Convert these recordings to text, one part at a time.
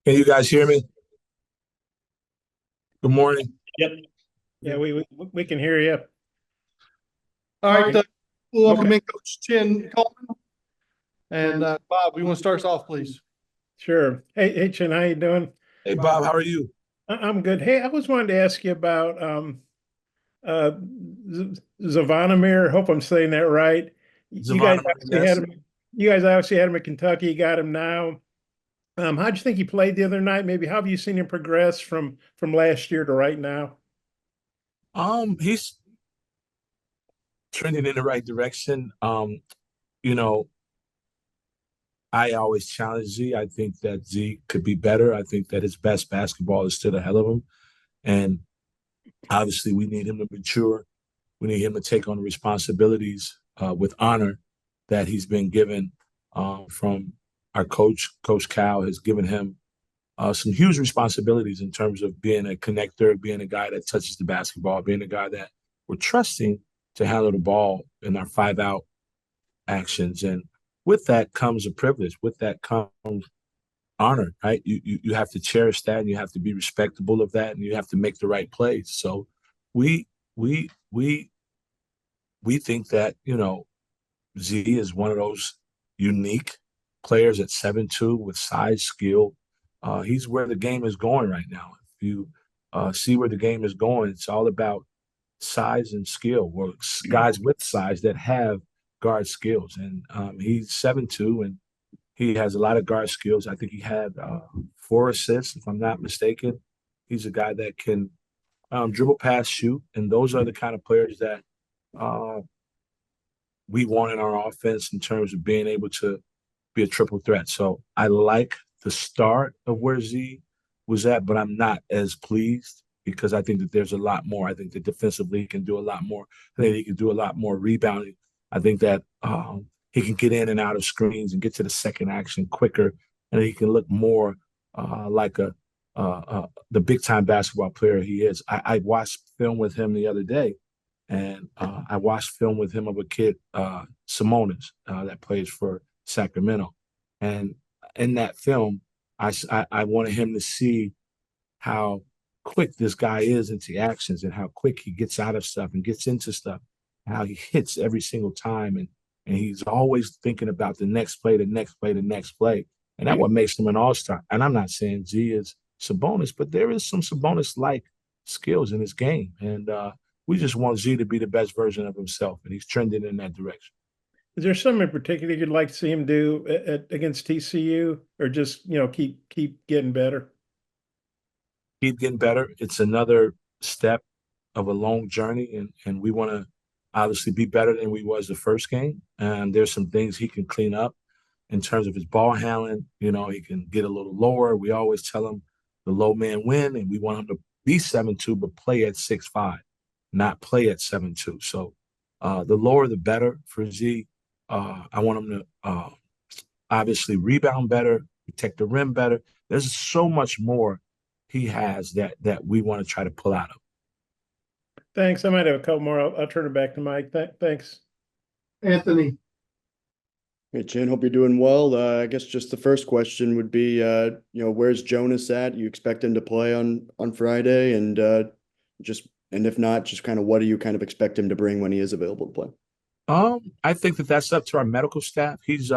Can you guys hear me? Good morning. Yep. Yeah, we can hear you. All right, welcome Okay. in Coach Chin Coleman. And Bob, we want to start us off, please. Sure. Hey, Chin, how you doing? Hey, Bob, how are you? I'm good. Hey, I was wanting to ask you about uh Zavonimir. Hope I'm saying that right. You guys Zavon, obviously had yes. him. You guys obviously had him in Kentucky. You got him now. How'd you think he played the other night? Maybe how have you seen him progress from last year to right now? He's trending in the right direction. You know, I always challenge Z. I think that Z could be better. I think that his best basketball is still ahead of him. And obviously we need him to mature. We need him to take on the responsibilities with honor that he's been given from our coach. Coach Cal has given him some huge responsibilities in terms of being a connector, being a guy that touches the basketball, being a guy that we're trusting to handle the ball in our 5-out actions. And with that comes a privilege. With that comes honor, right? You have to cherish that, and you have to be respectable of that, and you have to make the right plays. So we we we we think that Z is one of those unique players at 7'2" with size, skill. He's where the game is going right now. If you see where the game is going, it's all about size and skill. Well, guys with size that have guard skills, and he's 7'2", and he has a lot of guard skills. I think he had 4 assists, if I'm not mistaken. He's a guy that can dribble, pass, shoot, and those are the kind of players that uh, we want in our offense in terms of being able to be a triple threat. So I like the start of where Z was at, but I'm not as pleased because I think that there's a lot more. I think that defensively he can do a lot more. I think he can do a lot more rebounding. I think that he can get in and out of screens and get to the second action quicker, and he can look more like the big time basketball player he is. I watched film with him the other day, and I watched film with him of a kid, Simonis, that plays for Sacramento. And in that film, I wanted him to see how quick this guy is into actions and how quick he gets out of stuff and gets into stuff, how he hits every single time. And he's always thinking about the next play, the next play, the next play. And that's what makes him an all-star. And I'm not saying Z is Sabonis, but there is some Sabonis-like skills in his game. And we just want Z to be the best version of himself, and he's trending in that direction. Is there something in particular you'd like to see him do against TCU, or just keep getting better? Keep getting better. It's another step of a long journey, and we want to obviously be better than we was the first game. And there's some things he can clean up in terms of his ball handling. He can get a little lower. We always tell him the low man win, and we want him to be 7'2", but play at 6'5", not play at 7'2". So the lower the better for Z. I want him to obviously rebound better, protect the rim better. There's so much more he has that we want to try to pull out of. Thanks. I might have a couple more. I'll turn it back to Mike. Thanks. Anthony. Hey, Chin, hope you're doing well. I guess just the first question would be, where's Jonas at? You expect him to play on Friday, and if not, just kind of what do you kind of expect him to bring when he is available to play? I think that that's up to our medical staff. He's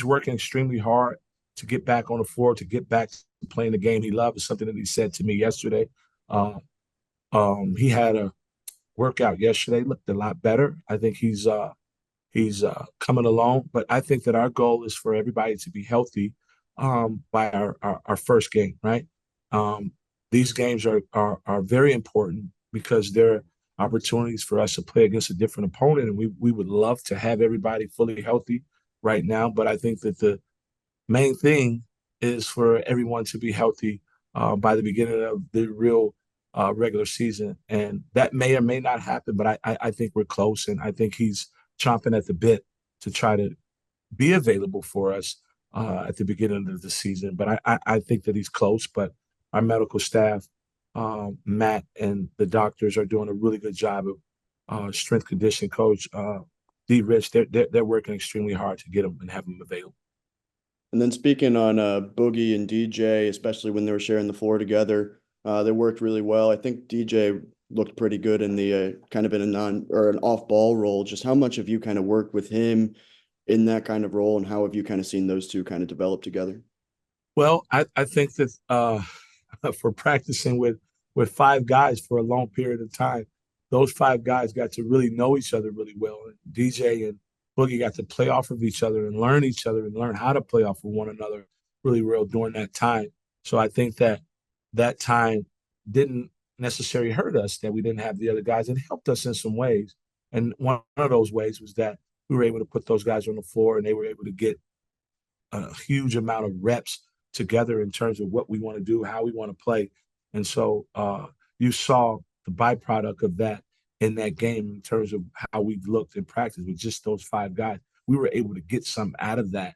working extremely hard to get back on the floor, to get back to playing the game he loves. It's something that he said to me yesterday. He had a workout yesterday, looked a lot better. I think he's coming along, but I think that our goal is for everybody to be healthy by our first game, right? These games are very important because they're opportunities for us to play against a different opponent, and we would love to have everybody fully healthy right now. But I think that the main thing is for everyone to be healthy by the beginning of the real regular season, and that may or may not happen. But I think we're close, and I think he's chomping at the bit to try to be available for us at the beginning of the season. But I think that he's close. But our medical staff, Matt and the doctors, are doing a really good job of strength conditioning coach D. Rich. They're working extremely hard to get him and have him available. And then speaking on Boogie and DJ, especially when they were sharing the floor together, they worked really well. I think DJ looked pretty good in the kind of in a non or an off ball role. Just how much have you kind of worked with him in that kind of role, and how have you kind of seen those two kind of develop together? Well, I think that for practicing with five guys for a long period of time, those five guys got to really know each other really well. And DJ and Boogie got to play off of each other and learn each other and learn how to play off of one another really well during that time. So I think that that time didn't necessarily hurt us that we didn't have the other guys. It helped us in some ways. And one of those ways was that we were able to put those guys on the floor and they were able to get a huge amount of reps together in terms of what we want to do, how we want to play. And so you saw the byproduct of that in that game in terms of how we looked in practice with just those five guys. We were able to get some out of that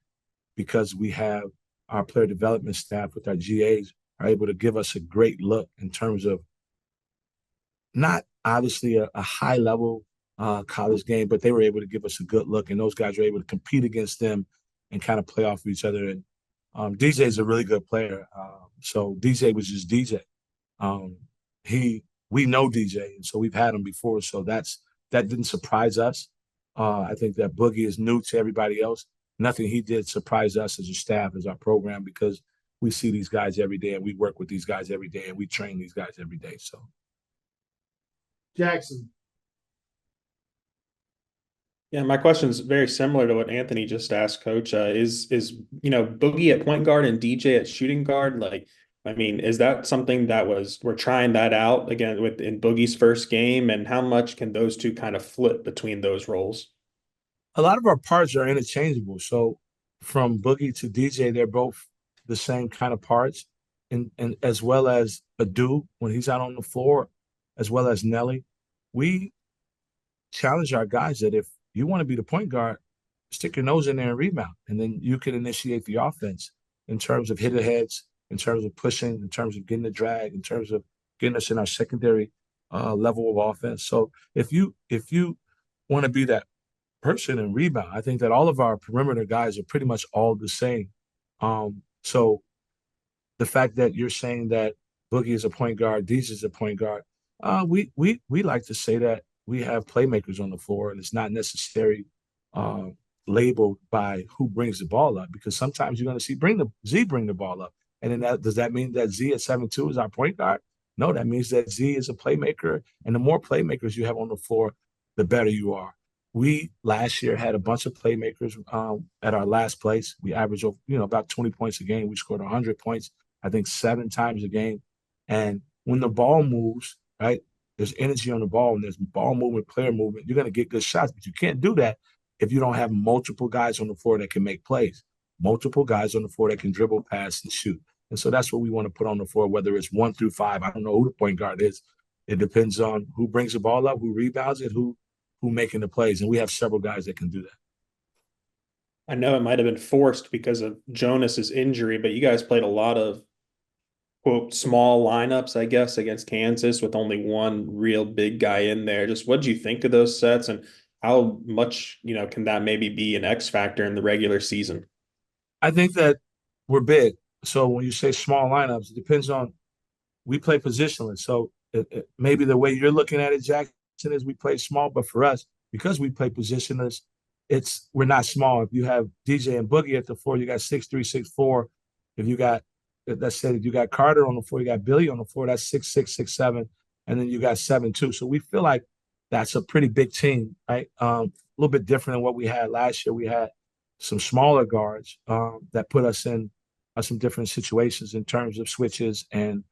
because we have our player development staff with our GAs are able to give us a great look in terms of not obviously a high level college game, but they were able to give us a good look, and those guys were able to compete against them and kind of play off of each other. And DJ is a really good player. So DJ was just DJ. We know DJ, and so we've had him before. So that didn't surprise us. I think that Boogie is new to everybody else. Nothing he did surprised us as a staff, as our program, because we see these guys every day and we work with these guys every day and we train these guys every day. So Jackson. Yeah, my question is very similar to what Anthony just asked, Coach. Is Boogie at point guard and DJ at shooting guard? Like, I mean, is that something that we're trying that out again in Boogie's first game, and how much can those two kind of flip between those roles? a lot of our parts are interchangeable. So from Boogie to DJ, they're both the same kind of parts, and as well as Adu when he's out on the floor, as well as Nelly. We challenge our guys that if you want to be the point guard, stick your nose in there and rebound, and then you can initiate the offense in terms of hit aheads, in terms of pushing, in terms of getting the drag, in terms of getting us in our secondary level of offense. So if you want to be that person and rebound, I think that all of our perimeter guys are pretty much all the same. So the fact that you're saying that Boogie is a point guard, DJ is a point guard, we like to say that we have playmakers on the floor, and it's not necessarily labeled by who brings the ball up, because sometimes you're going to see Z bring the ball up, and then does that mean that Z at 7'2" is our point guard? No, that means that Z is a playmaker, and the more playmakers you have on the floor, the better you are. We last year had a bunch of playmakers at our last place. We averaged about 20 points a game. We scored 100 points, I think 7 times a game. And when the ball moves, right, there's energy on the ball and there's ball movement, player movement. You're going to get good shots, but you can't do that if you don't have multiple guys on the floor that can make plays, multiple guys on the floor that can dribble, pass, and shoot. And so that's what we want to put on the floor, whether it's 1 through 5. I don't know who the point guard is. It depends on who brings the ball up, who rebounds it, who making the plays. And we have several guys that can do that. I know it might have been forced because of Jonas's injury, but you guys played a lot of quote small lineups, I guess, against Kansas with only one real big guy in there. Just what do you think of those sets, and how much can that maybe be an X factor in the regular season? I think that we're big. So when you say small lineups, it depends on, we play positionless. So maybe the way you're looking at it, Jackson, is we play small, but for us, because we play positionless, we're not small. If you have DJ and Boogie at the floor, you got 6'3", 6'4". If you got, let's say, if you got Carter on the floor, you got Billy on the floor, that's 6'6", 6'7", and then you got 7'2". So we feel like that's a pretty big team, right? A little bit different than what we had last year. We had some smaller guards that put us in some different situations in terms of switches and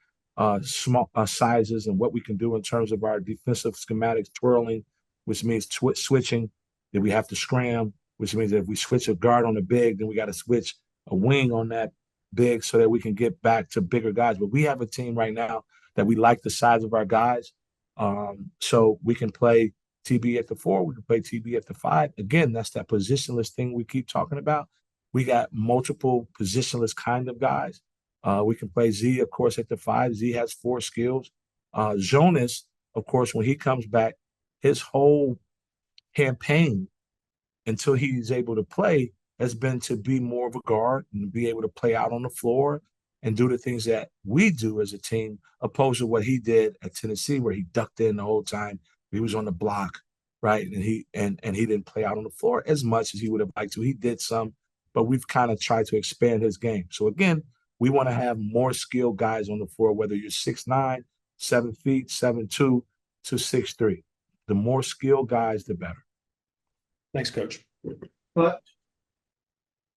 small sizes and what we can do in terms of our defensive schematics, twirling, which means switching. Then we have to scram, which means that if we switch a guard on a big, then we got to switch a wing on that big so that we can get back to bigger guys. But we have a team right now that we like the size of our guys. So we can play TB at the 4, we can play TB at the 5. Again, that's that positionless thing we keep talking about. We got multiple positionless kind of guys. We can play Z, of course, at the 5. Z has 4 skills. Jonas, of course, when he comes back, his whole campaign until he's able to play has been to be more of a guard and be able to play out on the floor and do the things that we do as a team, opposed to what he did at Tennessee, where he ducked in the whole time. He was on the block, right? And he didn't play out on the floor as much as he would have liked to. He did some, but we've kind of tried to expand his game. So again, we want to have more skilled guys on the floor, whether you're 6'9", 7 feet, 7'2", to 6'3". The more skilled guys, the better. Thanks, Coach. But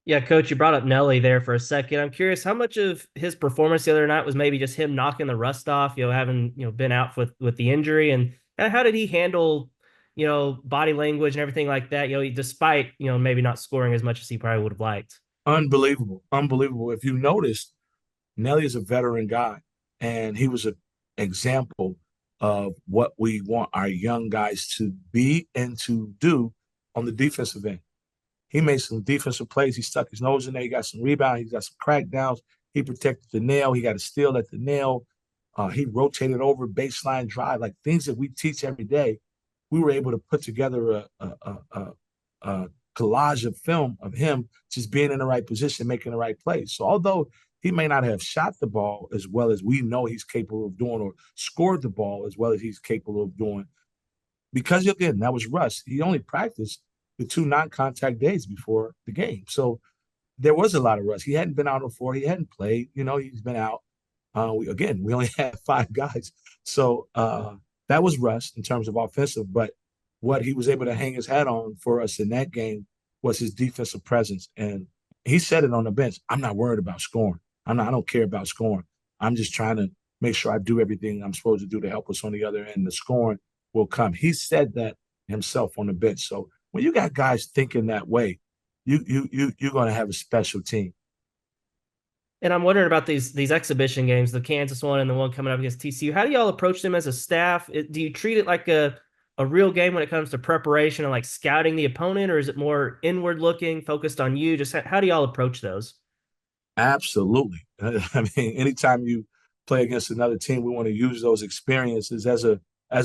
Yeah, Coach, you brought up Nelly there for a second. I'm curious how much of his performance the other night was maybe just him knocking the rust off, having, been out with the injury, and how did he handle, body language and everything like that, despite, maybe not scoring as much as he probably would have liked. Unbelievable. Unbelievable. If you noticed, Nelly is a veteran guy, and he was an example of what we want our young guys to be and to do on the defensive end. He made some defensive plays. He stuck his nose in there. He got some rebounds. He got some crackdowns. He protected the nail. He got a steal at the nail. He rotated over baseline drive, like things that we teach every day. We were able to put together a collage of film of him just being in the right position, making the right plays. So although he may not have shot the ball as well as we know he's capable of doing, or scored the ball as well as he's capable of doing, because again, that was Russ. He only practiced the 2 non-contact days before the game. So there was a lot of Russ. He hadn't been out before. He hadn't played. He's been out. We only had 5 guys. So that was Russ in terms of offensive. But what he was able to hang his hat on for us in that game was his defensive presence. And he said it on the bench, I'm not worried about scoring. I don't care about scoring. I'm just trying to make sure I do everything I'm supposed to do to help us on the other end. The scoring will come. He said that himself on the bench. So when you got guys thinking that way, you're going to have a special team. And I'm wondering about these exhibition games, the Kansas one and the one coming up against TCU. How do y'all approach them as a staff? Do you treat it like a real game when it comes to preparation and like scouting the opponent, or is it more inward looking, focused on you? Just how do y'all approach those? Absolutely. I mean, anytime you play against another team, we want to use those experiences as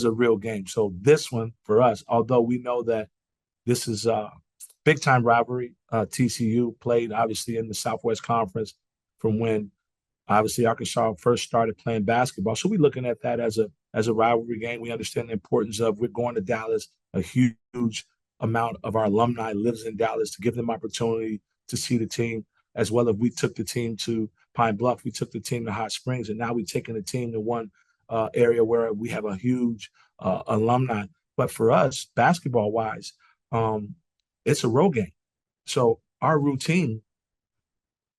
a real game. So this one for us, although we know that this is a big-time rivalry. TCU played, obviously, in the Southwest Conference from when, obviously, Arkansas first started playing basketball. So we're looking at that as a rivalry game. We understand the importance of we're going to Dallas. A huge amount of our alumni lives in Dallas, to give them opportunity to see the team, as well as we took the team to Pine Bluff. We took the team to Hot Springs, and now we're taking the team to one area where we have a huge alumni. But for us, basketball-wise, it's a road game. So our routine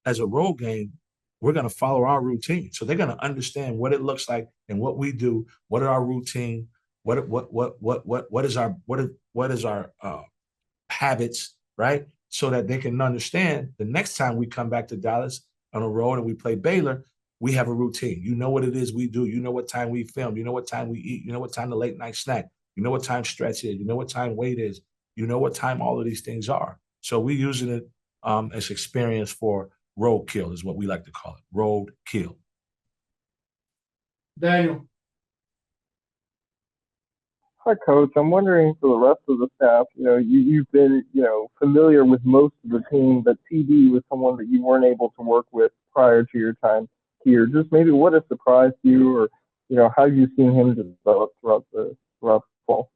as a road game, we're going to follow our routine. So they're going to understand what it looks like and what we do. What are our routine? What is our habits, right? So that they can understand the next time we come back to Dallas on a road and we play Baylor, we have a routine. You know what it is we do. You know what time we film. You know what time we eat. You know what time the late night snack. You know what time stretch is. You know what time weight is. You know what time all of these things are. So we're using it as experience for road kill, is what we like to call it. Road kill. Daniel. Hi, Coach. I'm wondering for the rest of the staff, you've been, familiar with most of the team, but TB was someone that you weren't able to work with prior to your time here. Just maybe what has surprised you, or, how you've seen him develop throughout the fall.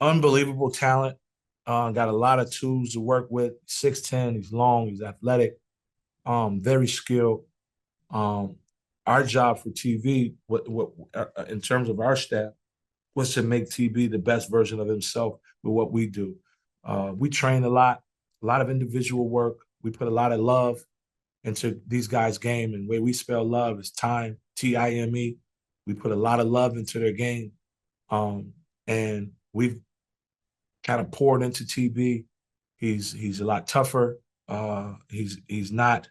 Unbelievable talent. Got a lot of tools to work with. 6'10", he's long, he's athletic, very skilled. Our job for TV, what in terms of our staff, was to make TB the best version of himself with what we do. We train a lot of individual work. We put a lot of love into these guys' game, and the way we spell love is time, T-I-M-E. We put a lot of love into their game, and we've kind of poured into TB. He's a lot tougher. He's not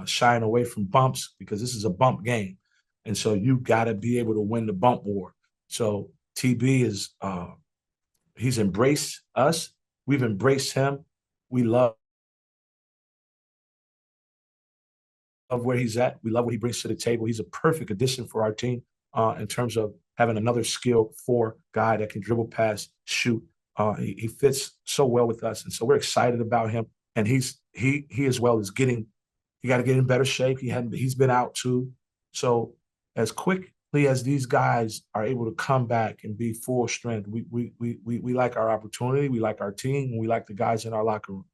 shying away from bumps, because this is a bump game, and so you got to be able to win the bump war. So TB is he's embraced us. We've embraced him. We love where he's at. We love what he brings to the table. He's a perfect addition for our team in terms of having another skilled 4 guy that can dribble, pass, shoot. He fits so well with us, and so we're excited about him. and he as well is getting. He got to get in better shape. He's been out too. So as quickly as these guys are able to come back and be full strength, we like our opportunity. We like our team. We like the guys in our locker room,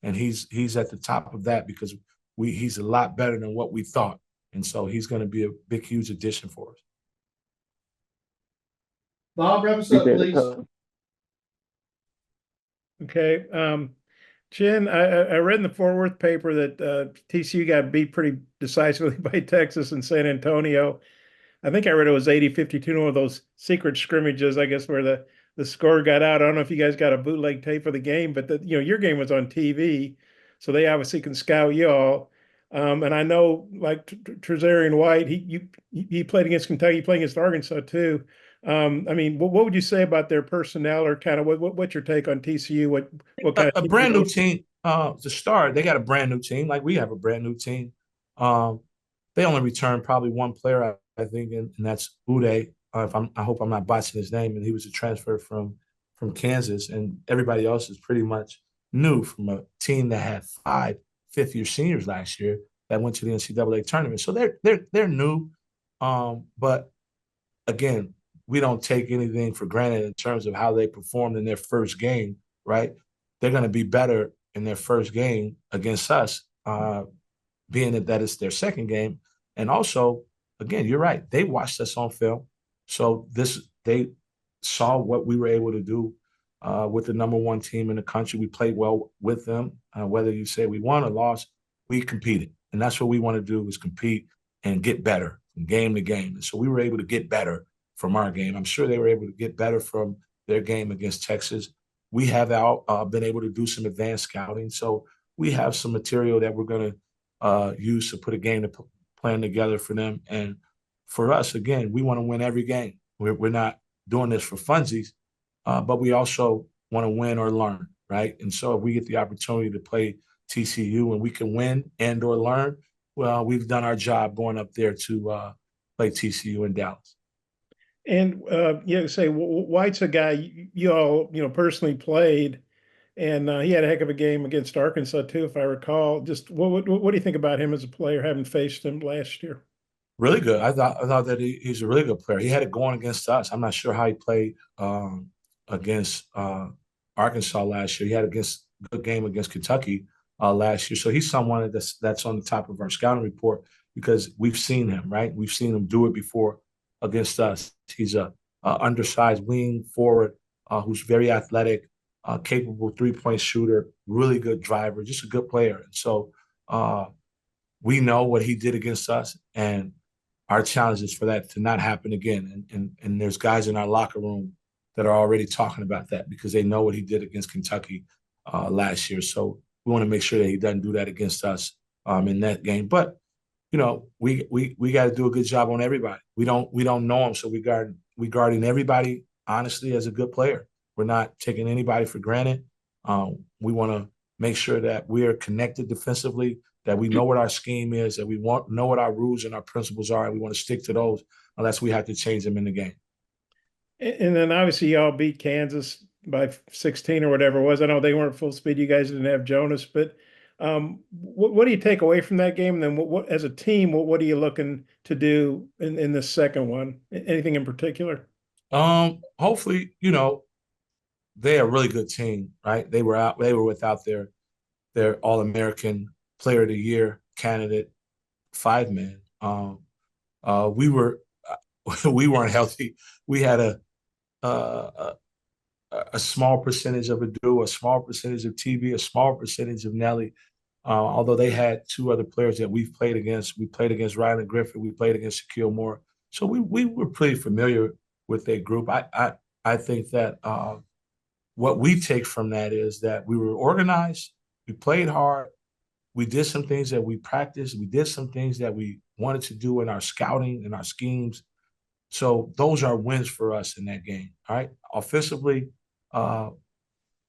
and he's at the top of that because he's a lot better than what we thought, and so he's going to be a big, huge addition for us. Bob, wrap us up, Appreciate it, please. Coach. Okay. Chin, I read in the Fort Worth paper that TCU got beat pretty decisively by Texas and San Antonio. I think I read it was 80-52, one of those secret scrimmages, I guess, where the score got out. I don't know if you guys got a bootleg tape for the game, but your game was on TV, so they obviously can scout y'all. And I know, like Trezarian White, he played against Kentucky, he played against Arkansas too. I mean, what would you say about their personnel, or kind of what's your take on TCU? What kind A of brand new team to start. They got a brand new team, like we have a brand new team. They only returned probably one player, I think, and that's Uday. I hope I'm not botching his name, and he was a transfer from Kansas, and everybody else is pretty much new from a team that had 5 fifth-year seniors last year that went to the NCAA tournament. So they're new, but again, we don't take anything for granted in terms of how they performed in their first game, right? They're going to be better in their first game against us, being that it's their second game. And also, again, you're right. They watched us on film. So they saw what we were able to do with the number one team in the country. We played well with them. Whether you say we won or lost, we competed. And that's what we want to do, is compete and get better from game to game. And so we were able to get better from our game. I'm sure they were able to get better from their game against Texas. We have been able to do some advanced scouting. So we have some material that we're going to use to put a game plan together for them. And for us, again, we want to win every game. We're not doing this for funsies, but we also want to win or learn, right? And so if we get the opportunity to play TCU and we can win and or learn, well, we've done our job going up there to play TCU in Dallas. And say White's a guy you all personally played, and he had a heck of a game against Arkansas too, if I recall. Just what do you think about him as a player, having faced him last year? Really good. I thought that he's a really good player. He had it going against us. I'm not sure how he played against Arkansas last year. He had a good game against Kentucky last year. So he's someone that's on the top of our scouting report because we've seen him, right? We've seen him do it before against us. He's a undersized wing forward who's very athletic, capable three-point shooter, really good driver, just a good player. And so we know what he did against us, and our challenge is for that to not happen again. And there's guys in our locker room that are already talking about that because they know what he did against Kentucky last year. So we want to make sure that he doesn't do that against us in that game. But we got to do a good job on everybody. We don't know him, so we guarding everybody honestly as a good player. We're not taking anybody for granted. We want to make sure that we are connected defensively, that we know what our scheme is, that we know what our rules and our principles are, and we want to stick to those unless we have to change them in the game. And then obviously y'all beat Kansas by 16 or whatever it was. I know they weren't full speed. You guys didn't have Jonas, but what do you take away from that game? And then what as a team, what are you looking to do in the second one? Anything in particular? Hopefully, they're a really good team, right? They were without their All-American Player of the Year candidate, 5-man. We weren't healthy. We had a small percentage of Adu, a small percentage of TB, a small percentage of Nelly. Although they had 2 other players that we've played against. We played against Rylan Griffith. We played against Shaquille Moore. So we were pretty familiar with their group. I think that what we take from that is that we were organized. We played hard. We did some things that we practiced. We did some things that we wanted to do in our scouting and our schemes. So those are wins for us in that game. All right. Offensively,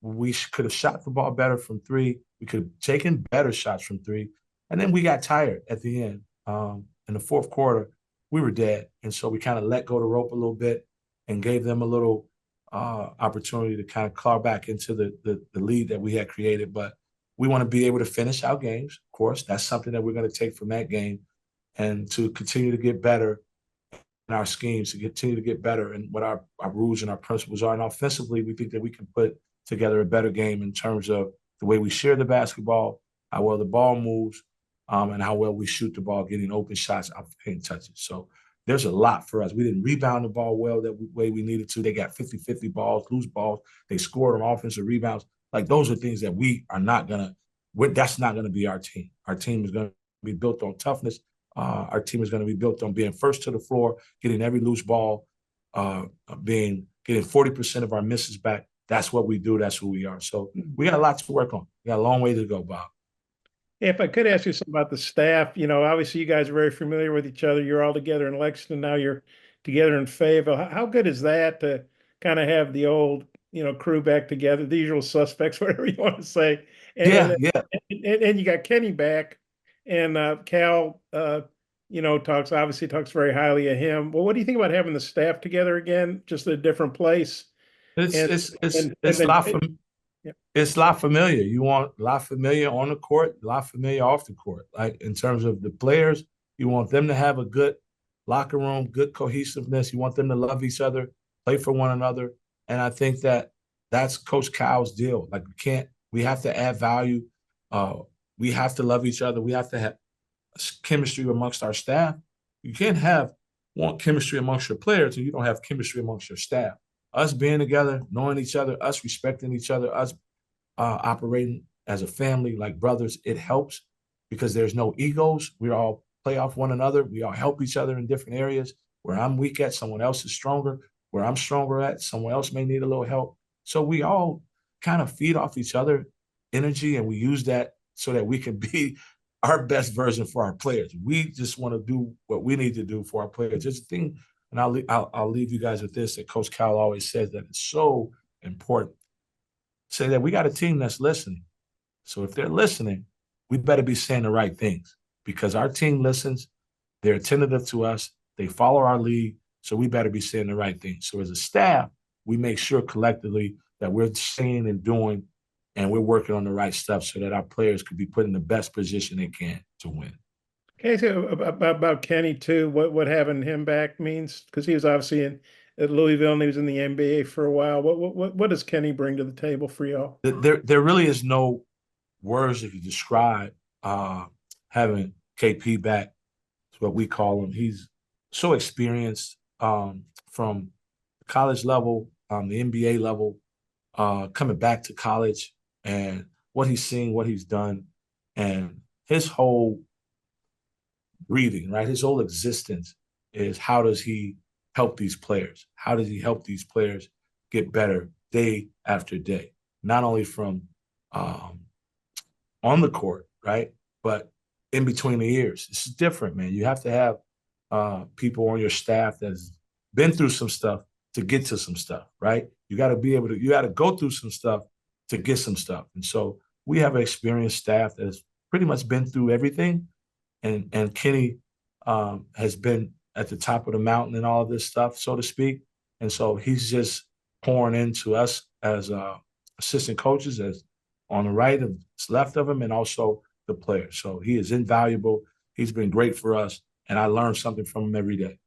we could have shot the ball better from 3. We could have taken better shots from 3. And then we got tired at the end. In the fourth quarter, we were dead. And so we kind of let go the rope a little bit and gave them a little opportunity to kind of claw back into the lead that we had created. But we want to be able to finish our games. Of course, that's something that we're going to take from that game, and to continue to get better in our schemes, to continue to get better in what our rules and our principles are. And offensively, we think that we can put together a better game in terms of the way we share the basketball, how well the ball moves, and how well we shoot the ball, getting open shots out paint touches. So there's a lot for us. We didn't rebound the ball well way we needed to. They got 50-50 balls, loose balls. They scored on offensive rebounds. Like, those are things that we are not going to – that's not going to be our team. Our team is going to be built on toughness. Our team is going to be built on being first to the floor, getting every loose ball, getting 40% of our misses back. That's what we do. That's who we are. So we got a lot to work on. We got a long way to go, Bob. If I could ask you something about the staff, obviously you guys are very familiar with each other. You're all together in Lexington. Now you're together in Fayetteville. How good is that to kind of have the old, crew back together, the usual suspects, whatever you want to say. And you got Kenny back, and Cal, talks very highly of him. Well, what do you think about having the staff together again, just a different place? It's a lot familiar. You want a lot familiar on the court, a lot familiar off the court. Like, in terms of the players, you want them to have a good locker room, good cohesiveness. You want them to love each other, play for one another. And I think that that's Coach Cal's deal. Like, we have to add value. We have to love each other. We have to have chemistry amongst our staff. You can't want chemistry amongst your players and you don't have chemistry amongst your staff. Us being together, knowing each other, us respecting each other, us operating as a family like brothers, it helps because there's no egos. We all play off one another. We all help each other in different areas. Where I'm weak at, someone else is stronger. Where I'm stronger at, someone else may need a little help. So we all kind of feed off each other energy, and we use that so that we can be our best version for our players. We just want to do what we need to do for our players. It's a thing, and I'll leave you guys with this, that Coach Cal always says that it's so important. Say that we got a team that's listening. So if they're listening, we better be saying the right things, because our team listens. They're attentive to us. They follow our lead. So we better be saying the right things. So as a staff, we make sure collectively that we're saying and doing, and we're working on the right stuff so that our players could be put in the best position they can to win. Can I say about Kenny too? What having him back means? Because he was obviously at Louisville and he was in the NBA for a while. What does Kenny bring to the table for y'all? There really is no words that you describe having KP back. It's what we call him. He's so experienced from college level, the NBA level, coming back to college, and what he's seen, what he's done, and his whole breathing, right? His whole existence is, how does he help these players? How does he help these players get better day after day? Not only from on the court, right? But in between the ears. This is different, man. You have to have people on your staff that's been through some stuff to get to some stuff, right? You got to go through some stuff to get some stuff. And so we have an experienced staff that has pretty much been through everything. And Kenny has been at the top of the mountain and all of this stuff, so to speak. And so he's just pouring into us as assistant coaches, as on the right and left of him, and also the players. So he is invaluable. He's been great for us, and I learn something from him every day.